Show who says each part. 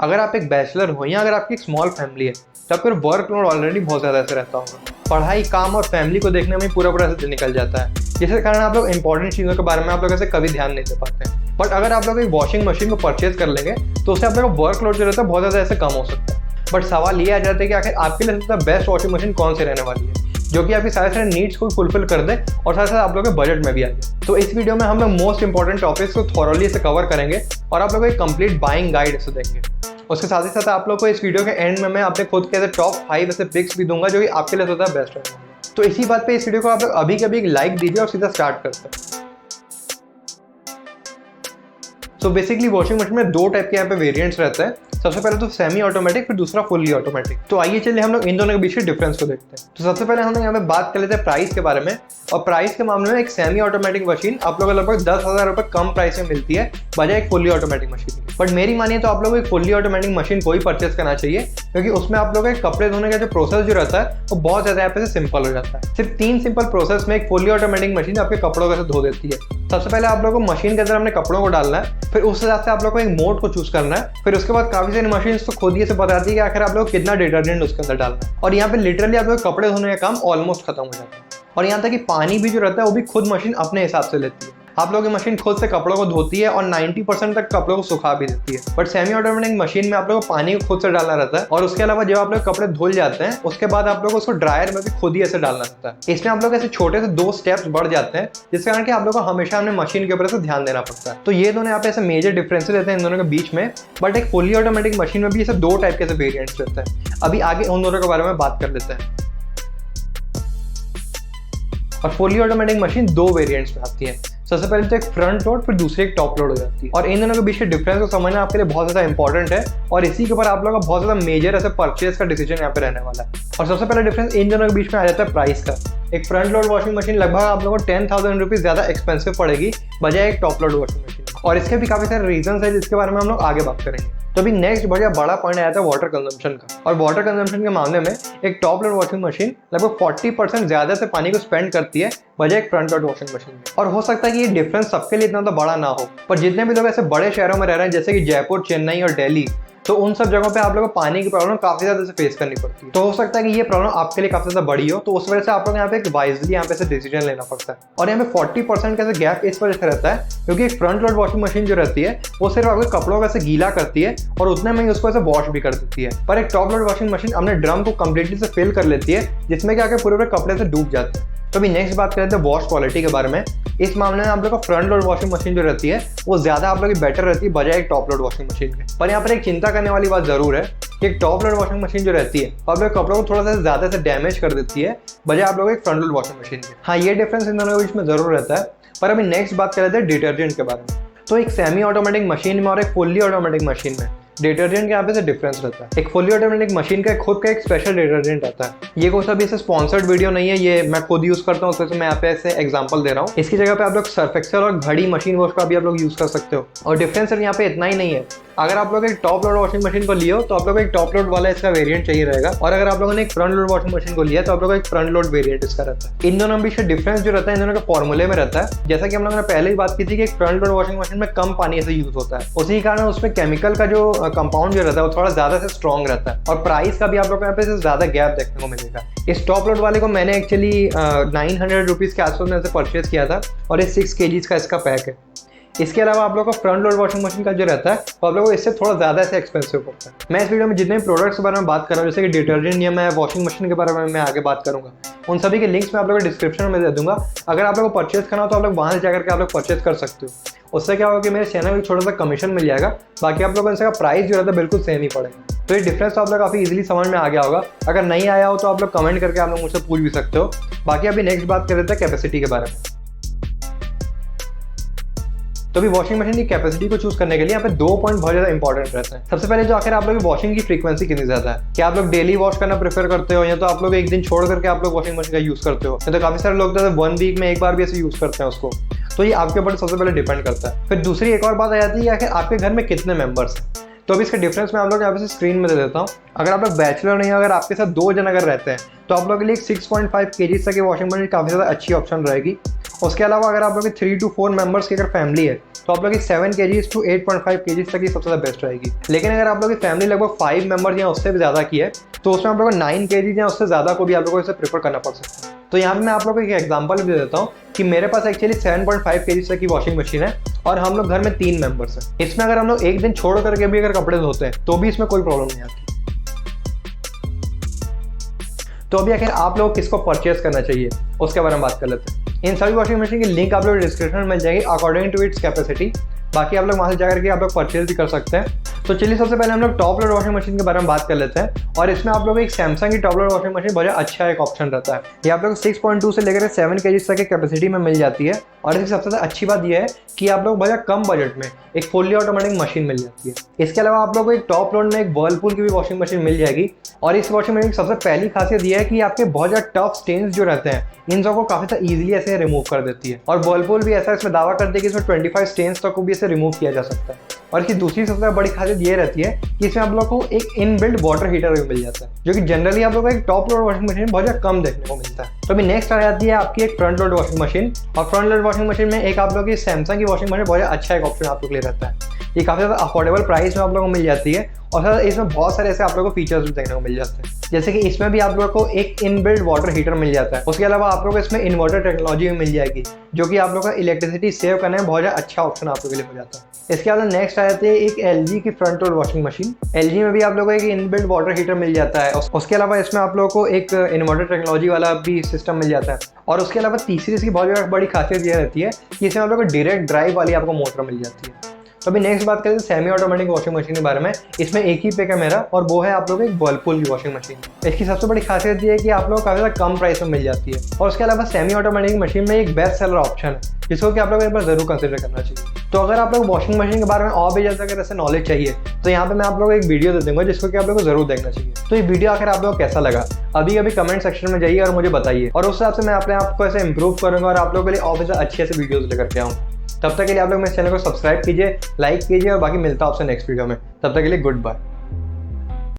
Speaker 1: अगर आप एक बैचलर हो या अगर आपकी एक स्मॉल फैमिली है तो आपका वर्कलोड ऑलरेडी बहुत ज़्यादा ऐसे रहता होगा। पढ़ाई, काम और फैमिली को देखने में पूरा ऐसे दिन निकल जाता है, जिसके कारण आप लोग इंपॉर्टेंट चीज़ों के बारे में आप लोग ऐसे कभी ध्यान नहीं दे पाते हैं। बट अगर आप लोग एक वॉशिंग मशीन को परचेज कर लेंगे तो उससे आप लोग का वर्कलोड जो रहता है बहुत ज़्यादा ऐसे कम हो सकता है। बट सवाल ये आ जाता है कि आखिर आपके लिए सबसे बेस्ट वॉशिंग मशीन कौन सी रहने वाली है, जो कि आपकी सारे नीड्स को फुलफिल कर दे और साथ साथ आप लोग के बजट में भी आ जाए। तो इस वीडियो में हम लोग मोस्ट इंपॉर्टेंट टॉपिक्स को थॉरली से कवर करेंगे और आप लोग को एक कंप्लीट बाइंग गाइड ऐसे देंगे। उसके साथ ही साथ आप लोग को इस वीडियो के एंड में मैं अपने खुद के ऐसे टॉप 5 ऐसे पिक्स भी दूंगा जो कि आपके लिए सबसे बेस्ट है। तो इसी बात पे इस वीडियो को आप लोग अभी के अभी एक लाइक दीजिए और सीधा स्टार्ट करते हैं। तो बेसिकली वॉशिंग मशीन में दो टाइप के यहाँ पे वेरिएंट्स रहते हैं। सबसे पहले तो सेमी ऑटोमेटिक, फिर दूसरा फुल्ली ऑटोमेटिक। तो आइए चलिए हम लोग इन दोनों के बीच के डिफरेंस को देखते हैं। तो सबसे पहले हम लोग यहाँ पे बात कर लेते हैं प्राइस के बारे में। और प्राइस के मामले में एक सेमी ऑटोमेटिक मशीन आप लोगों को लगभग 10,000 रुपये कम प्राइस में मिलती है बजाय एक फुल्ली ऑटोमेटिक मशीन। बट मेरी मानिए तो आप लोगों को एक फुल्ली ऑटोमेटिक मशीन को ही परचेस करना चाहिए, क्योंकि उसमें आप लोगों के कपड़े धोने का जो प्रोसेस जो रहता है वो बहुत ज़्यादा यहाँ पे सिंपल हो जाता है। सिर्फ 3 सिंपल प्रोसेस में एक फुल्ली ऑटोमेटिक मशीन आपके कपड़ों को धो देती है। सबसे पहले आप लोगों को मशीन के अंदर अपने कपड़ों को डालना है, फिर उस हिसाब से आप लोग को एक मोड को चूज करना है। फिर उसके बाद काफी सारी मशीन तो खुद ही से बताती है कि आखिर आप लोग कितना डिटर्जेंट उसके अंदर डालना है। और यहाँ पे लिटरली आप लोग कपड़े धोने का काम ऑलमोस्ट खत्म हो जाता है। और यहाँ तक कि पानी भी जो रहता है वो भी खुद मशीन अपने हिसाब से लेती है। आप लोगों की मशीन खुद से कपड़ों को धोती है और 90% तक कपड़ों को सुखा भी देती है। बट सेमी ऑटोमेटिक मशीन में आप लोगों को पानी को खुद से डालना रहता है, और उसके अलावा जब आप लोग कपड़े धुल जाते हैं उसके बाद आप लोग उसको ड्रायर में भी खुद ही ऐसे डालना रहता है। इसमें आप लोग ऐसे छोटे से 2 स्टेप्स बढ़ जाते हैं, जिसके कारण कि आप लोग को हमेशा अपने मशीन के ऊपर से ध्यान देना पड़ता है। तो ये दोनों यहाँ पे ऐसे मेजर डिफरेंसेस रहते हैं इन दोनों के बीच में। बट एक फुल्ली ऑटोमेटिक मशीन में भी ऐसे 2 टाइप के ऐसे वेरिएंट्स रहते हैं। अभी आगे उन दोनों के बारे में बात कर लेते हैं। और फुल्ली ऑटोमेटिक मशीन 2 वेरिएंट्स में आती है। सबसे पहले तो एक फ्रंट लोड, फिर दूसरी एक टॉप लोड हो जाती है। और इन दोनों के बीच के डिफरेंस को समझना आपके लिए बहुत ज़्यादा इंपॉर्टेंट है, और इसी के ऊपर आप लोगों का बहुत ज़्यादा मेजर ऐसे परचेज का डिसीजन यहाँ पे रहने वाला है। और सबसे पहले डिफरेंस इन दोनों के बीच में आ जाता है प्राइस का। एक फ्रंट लोड वॉशिंग मशीन लगभग आप लोगों को 10,000 रुपीज़ ज़्यादा एक्सपेंसिव पड़ेगी बजाय एक टॉप लोड वॉशिंग मशीन। और इसके भी काफ़ी सारे रीजन है जिसके बारे में हम लोग आगे बात करेंगे। तो अभी नेक्स्ट बड़ा पॉइंट आया था वाटर कंजम्पशन का। और वाटर कंजम्पशन के मामले में एक टॉप लोड वॉशिंग मशीन लगभग 40% ज्यादा से पानी को स्पेंड करती है बजाय एक फ्रंट लोड वॉशिंग मशीन में। और हो सकता है कि ये डिफरेंस सबके लिए इतना तो बड़ा ना हो, पर जितने भी लोग ऐसे बड़े शहरों में रह रहे हैं जैसे कि जयपुर, चेन्नई और दिल्ली, तो उन सब जगहों पे आप लोगों को पानी की प्रॉब्लम काफी ज्यादा से फेस करनी पड़ती है। तो हो सकता है कि ये प्रॉब्लम आपके लिए काफी ज्यादा बड़ी हो, तो उस वजह से आप लोग यहाँ पे एक वाइजली यहाँ पे से डिसीजन लेना पड़ता है। और यहाँ पे 40% का गैप इस वजह से रहता है क्योंकि एक फ्रंट लोड वॉशिंग मशीन जो रहती है वो सिर्फ आपके कपड़ों को ऐसे गीला करती है और उतने में ही उसको ऐसे वॉश भी कर देती है। पर एक टॉप लोड वॉशिंग मशीन अपने ड्रम को कंप्लीटली से फिल कर लेती है, जिसमें कि आके पूरे कपड़े से डूब जाते हैं। तो अभी नेक्स्ट बात करते हैं वॉश क्वालिटी के बारे में। इस मामले में आप लोग का फ्रंट लोड वॉशिंग मशीन जो रहती है वो ज्यादा आप लोग की बेटर रहती है बजाय एक टॉप लोड वॉशिंग मशीन के। पर यहाँ पर एक चिंता करने वाली बात जरूर है कि एक टॉप लोड वॉशिंग मशीन जो रहती है आप लोग कपड़ों को थोड़ा सा ज्यादा से डैमेज कर देती है बजाय आप लोग एक फ्रंट लोड वॉशिंग मशीन के। हाँ, ये डिफरेंस इन दोनों के बीच में जरूर रहता है। पर अभी नेक्स्ट बात कर लेते हैं डिटर्जेंट के बारे में। तो एक सेमी ऑटोमेटिक मशीन में और एक फुल्ली ऑटोमेटिक मशीन में डिटर्जेंट के यहाँ पे से डिफरेंस रहता है। एक फुली ऑटोमेटिक मशीन का खुद का एक स्पेशल डिटर्जेंट आता है। ये कोई सा भी स्पॉन्सर्ड वीडियो नहीं है, ये मैं खुद यूज करता हूँ, तो मैं यहाँ पे ऐसे एग्जांपल दे रहा हूँ। इसकी जगह पे आप लोग सर्फ एक्सेल और घड़ी मशीन वॉश का भी आप लोग यूज कर सकते हो। और डिफरेंस यहाँ पे इतना ही नहीं है। अगर आप लोग एक टॉप लोड वॉशिंग मशीन को लियो तो आप लोग एक टॉप लोड वाला इसका वेरिएंट चाहिए रहेगा, और अगर आप लोगों ने एक फ्रंट लोड वॉशिंग मशीन को लिया तो आप लोग एक फ्रंट लोड वेरिएंट इसका रहता है। इन दोनों बीच का डिफरेंस जो रहता है इन दोनों के फॉर्मूले में रहता है। जैसा कि हम लोगों ने पहले ही बात की थी कि एक फ्रंट लोड वॉशिंग मशीन में कम पानी ऐसे यूज होता है, उसी कारण उसमें केमिकल का जो कंपाउंड जो रहता है वो थोड़ा ज्यादा से स्ट्रॉन्ग रहता है। और प्राइस का भी आप लोग को यहाँ पे ज्यादा गैप देखने को मिलेगा। इस टॉप लोड वाले को मैंने एक्चुअली 900 रुपीज़ के आसपास में परचेज किया था, और ये 6 kg का इसका पैक है। इसके अलावा आप लोग को फ्रंट लोड वॉशिंग मशीन का जो रहता है वो आप लोगों को इससे थोड़ा ज़्यादा ऐसे एक्सपेंसिव पड़ता है। मैं इस वीडियो में जितने भी प्रोडक्ट्स के बारे में बात कर रहा हूँ, जैसे कि डिटर्जेंट या मैं वॉशिंग मशीन के बारे में मैं आगे बात करूँगा, उन सभी के लिंक्स मैं आप लोगों को डिस्क्रिप्शन में दे दूंगा। अगर आप लोग को परचेज करना हो तो आप लोग वहाँ से जाकर के आप लोग परचेज कर सकते हो। उससे क्या होगा कि मेरे चैनल में छोटा सा कमीशन मिल जाएगा, बाकी आप लोगों को इसका प्राइस जो रहता है बिल्कुल सेम ही पड़ेगा। तो ये डिफरेंस तो आप लोग काफ़ी इजीली समझ में आ गया होगा। अगर नहीं आया हो तो आप लोग कमेंट करके आप लोग मुझसे पूछ भी सकते हो। बाकी अभी नेक्स्ट बात कर लेते हैं कैपेसिटी के बारे में। तो अभी वॉशिंग मशीन की कैपेसिटी को चूज करने के लिए यहाँ पे 2 पॉइंट बहुत ज्यादा इंपॉर्टेंट रहते हैं। सबसे पहले जो आखिर आप लोग की वॉशिंग की फ्रीक्वेंसी कितनी ज्यादा है, क्या आप लोग डेली वॉश करना प्रेफर करते हो, या तो आप लोग एक दिन छोड़ करके आप लोग वॉशिंग मशीन का यूज करते हो, या तो काफी सारे लोग तो 1 वीक में एक बार भी ऐसे यूज करते हैं उसको। तो ये आपके ऊपर सबसे पहले डिपेंड करता है। फिर दूसरी एक और बात आ जाती है आखिर आपके घर में कितने मेंबर्स हैं। तो अभी इसका डिफरेंस मैं आप लोग यहाँ पे स्क्रीन में दे देता हूँ। अगर आप लोग बैचलर नहीं हो, अगर आपके साथ 2 जन अगर रहते हैं तो आप लोगों के लिए 6.5 kg तक की वॉशिंग मशीन काफ़ी ज़्यादा अच्छी ऑप्शन रहेगी। उसके अलावा अगर आप लोग 3 to 4 मेंबर्स की अगर फैमिली है तो आप लोग की 7 kg to 8.5 kg तक की सबसे ज़्यादा बेस्ट रहेगी। लेकिन अगर आप लोग की फैमिली लगभग 5 मेंबर्स या उससे भी ज़्यादा की है तो उसमें आप लोग को 9 kg या उससे ज़्यादा को भी आप लोगों को इसे प्रेफर करना पड़ सकता है। तो यहाँ पे मैं आप लोगों को एक एग्जांपल भी दे देता हूँ कि मेरे पास एक्चुअली 7.5 kg तक की वॉशिंग मशीन है और हम लोग घर में 3 मेंबर्स हैं। इसमें अगर हम लोग एक दिन छोड़ करके भी अगर कपड़े धोते हैं तो भी इसमें कोई प्रॉब्लम नहीं आती। तो अभी आखिर आप लोग किसको परचेस करना चाहिए उसके बारे में बात कर लेते हैं। इन सभी वॉशिंग मशीन की लिंक आप लोग डिस्क्रिप्शन में मिल जाएगी अकॉर्डिंग टू इट्स कैपेसिटी। बाकी आप लोग वहाँ से जाकर के आप लोग परचेज भी कर सकते हैं। तो चलिए सबसे पहले हम लोग टॉप लोड वॉशिंग मशीन के बारे में बात कर लेते हैं। और इसमें आप लोग एक सैमसंग की टॉप लोड वॉशिंग मशीन बहुत अच्छा एक ऑप्शन रहता है। ये आप लोग 6.2 से लेकर 7 kg तक की कैपेसिटी में मिल जाती है। और इसकी सबसे ज़्यादा अच्छी बात यह है कि आप लोग बहुत कम बजट में एक फुल्ली ऑटोमेटिक मशीन मिल जाती है। इसके अलावा आप लोग को एक टॉप लोड में एक वर्लपूल की भी वॉशिंग मशीन मिल जाएगी। और इस वॉशिंग मशीन की सबसे पहली खासियत यह है कि आपके बहुत ज़्यादा टफ स्टेन्स जो रहते हैं इन सबको काफ़ी ज़्यादा ईजिली ऐसे रिमूव कर देती है। और वर्लपूल भी ऐसा इसमें दावा करती है कि इसमें 25 स्टेन्स तक को भी इसे रिमूव किया जा सकता है। और इसकी दूसरी सबसे बड़ी खासियत ये रहती है कि इसमें आप लोग को एक इनबिल्ट वाटर हीटर भी मिल जाता है, जो कि जनरली आप लोग को एक टॉप लोड वॉशिंग मशीन में बहुत ज़्यादा कम देखने को मिलता है। तो अभी नेक्स्ट आ जाती है आपकी एक फ्रंट लोड वॉशिंग मशीन। और फ्रंट लोड वॉशिंग मशीन में एक आप लोग की सैमसंग की वॉशिंग मशीन बहुत अच्छा एक ऑप्शन आप लोग के लिए रहता है। ये काफ़ी ज़्यादा अफोर्डेबल प्राइस में आप लोगों को मिल जाती है। और सर इसमें बहुत सारे ऐसे आप लोगों को फीचर्स भी देखने को मिल जाते हैं, जैसे कि इसमें भी आप लोगों को एक इनबिल्ट वाटर हीटर मिल जाता है। उसके अलावा आप लोगों को इसमें इन्वर्टर टेक्नोलॉजी भी मिल जाएगी, जो कि आप लोगों का इलेक्ट्रिसिटी सेव करने में बहुत अच्छा ऑप्शन आप लोगों के लिए हो जाता है। इसके अलावा नेक्स्ट आ जाती है एक LG की front load washing machine. LG में भी आप लोगों को एक इनबिल्ट वाटर हीटर मिल जाता है। उसके अलावा इसमें आप लोगों को एक इन्वर्टर टेक्नोलॉजी वाला भी सिस्टम मिल जाता है। और उसके अलावा तीसरी इसकी बहुत बड़ी खासियत ये रहती है कि इसमें आप लोगों को डायरेक्ट ड्राइव वाली आपको मोटर मिल जाती है। तो अभी नेक्स्ट बात करें सेमी ऑटोमेटिक वॉशिंग मशीन के बारे में। इसमें एक ही पिक है मेरा, और वो है आप लोग एक वर्लपूल की वॉशिंग मशीन। इसकी सबसे बड़ी खासियत ये है कि आप लोग काफ़ी ज़्यादा कम प्राइस में मिल जाती है। और उसके अलावा सेमी ऑटोमेटिक मशीन में एक बेस्ट सेलर ऑप्शन है, जिसको कि आप लोग एक बार जरूर कंसिडर करना चाहिए। तो अगर आप लोग वॉशिंग मशीन के बारे में और भी ज़्यादा अगर ऐसे नॉलेज चाहिए तो यहाँ पे मैं आप लोगों को एक वीडियो दे दूंगा, जिसको कि आप लोग को जरूर देखना चाहिए। तो ये वीडियो आखिर आप लोग को कैसा लगा अभी कमेंट सेक्शन में जाइए और मुझे बताइए, और उस हिसाब से मैं अपने आप को ऐसे इंप्रूव करूँगा और आप लोगों के लिए और भी अच्छे से वीडियोज़ लेकर के आऊँ। तब तक के लिए आप लोग मेरे चैनल को सब्सक्राइब कीजिए, लाइक कीजिए, और बाकी मिलता है आपसे नेक्स्ट वीडियो में। तब तक के लिए गुड बाय।